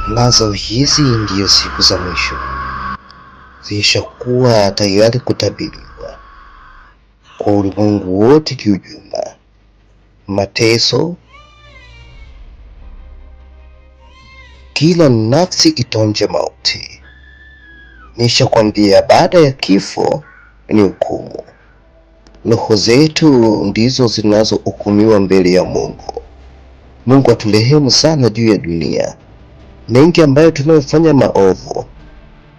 Nazo hizi ndiyo siku za mwisho, zishakuwa tayari kutabiriwa kwa ulimwengu wote kiujumla. Mateso, kila nafsi itaonja mauti. Nishakwambia baada ya kifo ni hukumu. Roho zetu ndizo zinazohukumiwa mbele ya Mungu. Mungu aturehemu sana juu ya dunia. Mengi ambayo tunayofanya maovu,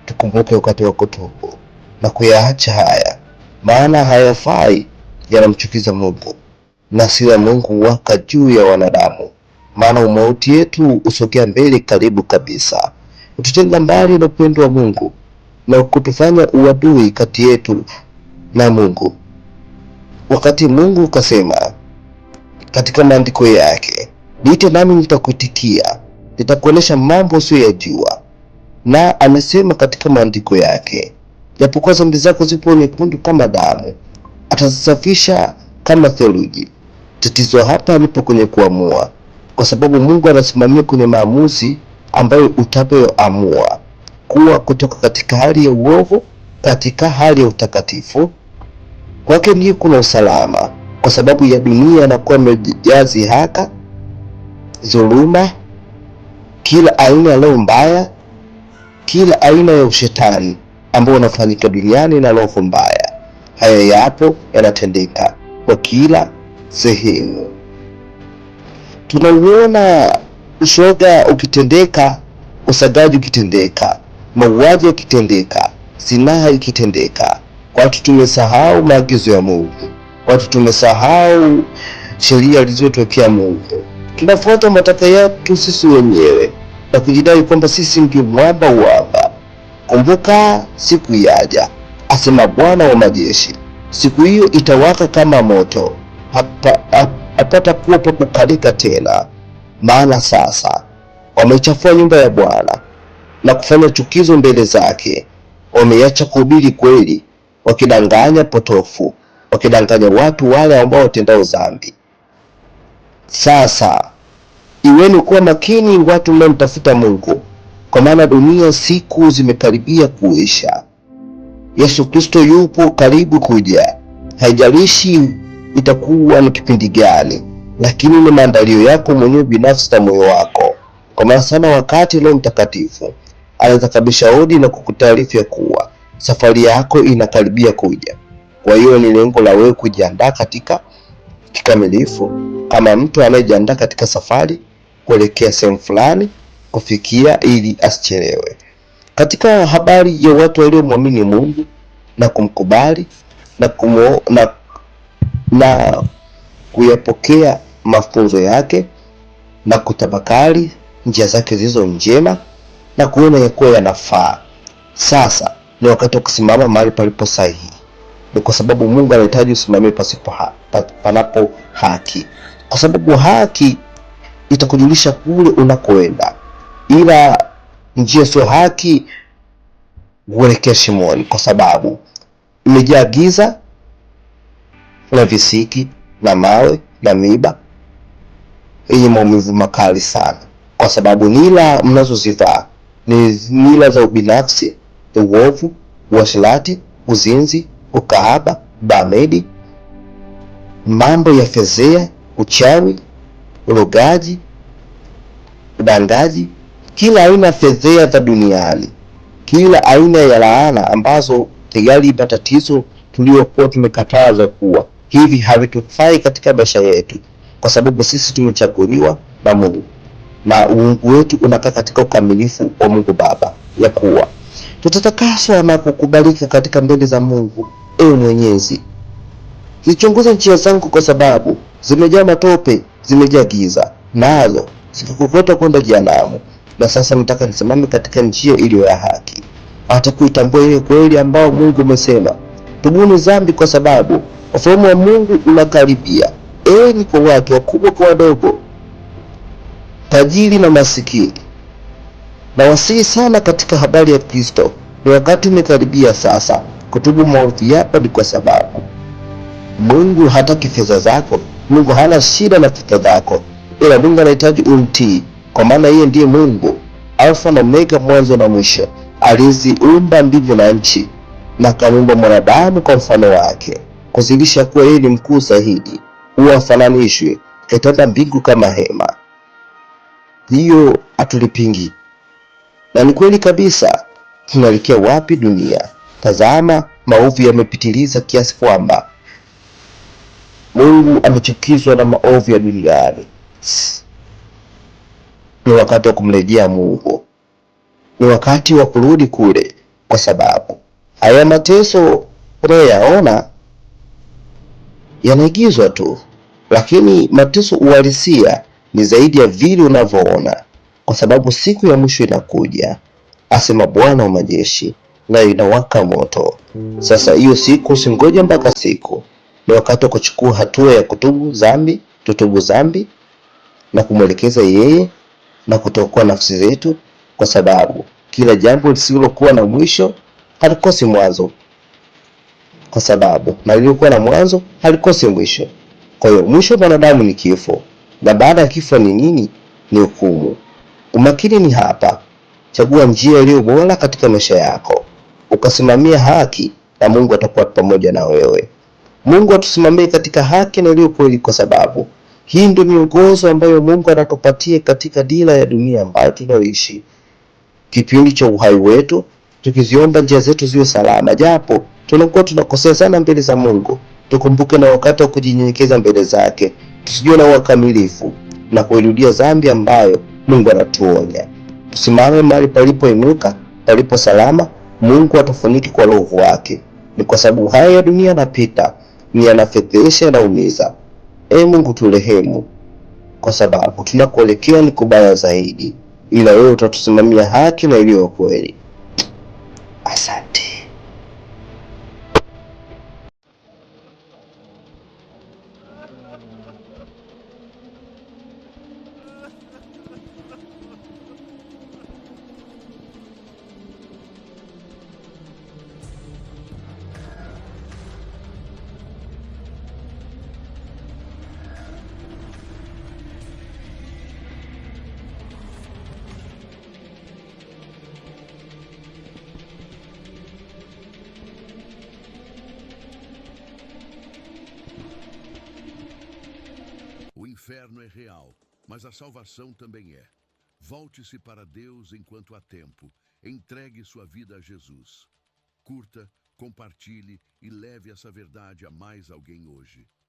tukumbuke wakati wa kutubu na kuyaacha haya, maana hayafai, yanamchukiza Mungu na hasira Mungu waka juu ya wanadamu. Maana umauti yetu usogea mbele karibu kabisa, ututenga mbali na upendo wa Mungu na kutufanya uadui kati yetu na Mungu. Wakati Mungu kasema katika maandiko yake, niite nami nitakuitikia, nitakuonesha mambo usiyoyajua. Na amesema katika maandiko yake, japokuwa dhambi zako zipo nyekundu kama damu, atazisafisha kama theluji. Tatizo hapa lipo kwenye kuamua, kwa sababu Mungu anasimamia kwenye maamuzi ambayo utakayoamua kuwa kutoka katika hali ya uovu katika hali ya utakatifu. Kwake ndiyo kuna usalama, kwa sababu ya dunia inakuwa imejaa dhihaka, dhuluma, kila aina ya roho mbaya, kila aina ya ushetani ambao unafanyika duniani na roho mbaya. Haya yapo yanatendeka kwa kila sehemu. Tunauona ushoga ukitendeka, usagaji ukitendeka, mauaji yakitendeka, zinaa ikitendeka. Watu tumesahau maagizo ya Mungu, watu tumesahau sheria alizotokea Mungu. Tunafuata matakwa yetu sisi wenyewe na kujidai kwamba sisi ndio mwamba uwamba. Kumbuka siku yaja, asema Bwana wa majeshi, siku hiyo itawaka kama moto, hapata kuwa pa kukalika tena. Maana sasa wamechafua nyumba ya Bwana na kufanya chukizo mbele zake. Wameacha kuhubiri kweli, wakidanganya potofu, wakidanganya watu wale ambao watendao dhambi. Sasa iweni kuwa makini, watu mnaomtafuta Mungu, kwa maana dunia siku zimekaribia kuisha. Yesu Kristo yupo karibu kuja. Haijalishi itakuwa ni kipindi gani, lakini ni maandalio yako mwenyewe binafsi na moyo wako. Kwa maana sana wakati Roho Mtakatifu anaweza kabisha hodi na kukutaarifu ya kuwa safari yako inakaribia kuja. Kwa hiyo ni lengo la wewe kujiandaa katika kikamilifu, kama mtu anayejiandaa katika safari kuelekea sehemu fulani kufikia, ili asichelewe. Katika habari ya watu waliomwamini Mungu na kumkubali na kuyapokea mafunzo yake na kutafakari njia zake zilizo njema na kuona ya kuwa yanafaa, sasa ni wakati wa kusimama mahali palipo sahihi. Ni kwa sababu Mungu anahitaji usimamie panapo haki, kwa sababu haki itakujulisha kule unakoenda, ila njia sio haki huelekea shimoni, kwa sababu imejaa giza na visiki na mawe na miba yenye maumivu makali sana. Kwa sababu nila mnazozivaa ni nila za ubinafsi, uovu, uasherati, uzinzi, ukahaba, bamedi, mambo ya fezea, uchawi, urogaji, udangaji, kila aina fedhea za duniani, kila aina ya laana ambazo tayari matatizo tuliokuwa tumekataza kuwa hivi havitufai katika maisha yetu, kwa sababu sisi tumechaguliwa na Mungu na uungu wetu unakaa katika ukamilifu wa Mungu Baba, ya kuwa tutatakaswa na kukubalika katika mbele za Mungu. Ewe Mwenyezi, zichunguze njia zangu, kwa sababu zimejaa matope, zimejaa giza, nazo zikakokota kwenda jehanamu. Na sasa nataka nisimame katika njia iliyo ya haki, hata kuitambua ile kweli ambao Mungu umesema, tubuni dhambi, kwa sababu ufalme wa Mungu unakaribia. Ni kwa watu wakubwa kwa wadogo, tajiri na masikini. Na wasihi sana katika habari ya Kristo, ni wakati umekaribia sasa kutubu maovu yako. Ni kwa sababu Mungu hataki fedha zako, Mungu hana shida na fedha zako, ila Mungu anahitaji umtii, kwa maana yeye ndiye Mungu Alfa na Omega, mwanzo na mwisho. Aliziumba mbingu na nchi, na akamuumba mwanadamu kwa mfano wake, kuzilisha kuwa yeye ni mkuu zaidi, huwa afananishwe, kaitanda mbingu kama hema. Hiyo hatulipingi, na ni kweli kabisa. Tunaelekea wapi dunia? Tazama, maovu yamepitiliza kiasi kwamba Mungu amechukizwa na maovu ya duniani. Ni wakati wa kumrejea Mungu, ni wakati wa kurudi kule, kwa sababu haya mateso unayoyaona yanaigizwa tu, lakini mateso uhalisia ni zaidi ya vile unavyoona, kwa sababu siku ya mwisho inakuja, asema Bwana wa majeshi, na inawaka moto. Sasa hiyo siku usingoje mpaka siku, ni wakati wa kuchukua hatua ya tutubu dhambi na kumwelekeza yeye na kutokoa nafsi zetu, kwa sababu kila jambo lisilokuwa na mwisho halikosi mwanzo, kwa sababu na lilikuwa na mwanzo halikosi mwisho. Kwa hiyo mwisho wa mwanadamu ni kifo, na baada ya kifo ni nini? Ni hukumu. Umakini ni hapa. Chagua njia iliyo bora katika maisha yako, ukasimamia haki, na Mungu atakuwa pamoja na wewe. Mungu atusimamie katika haki na iliyo kweli, kwa sababu hii ndio miongozo ambayo Mungu anatupatia katika dira ya dunia ambayo tunayoishi, kipindi cha uhai wetu, tukiziomba njia zetu ziwe salama. Japo tunakuwa tunakosea sana mbele za Mungu, tukumbuke na wakati wa kujinyenyekeza mbele zake, tusijue na ukamilifu na kuirudia dhambi ambayo Mungu anatuonya. Tusimame mahali palipoinuka, palipo salama. Mungu atufunike kwa roho wake, ni kwa sababu haya ya dunia yanapita, ni yanafedhesha, yanaumiza. Mungu turehemu, kwa sababu tunakuelekea ni kubaya zaidi, ila wewe utatusimamia haki na iliyo kweli. Asante. O inferno é real, mas a salvação também é. Volte-se para Deus enquanto há tempo. Entregue sua vida a Jesus. Curta, compartilhe e leve essa verdade a mais alguém hoje.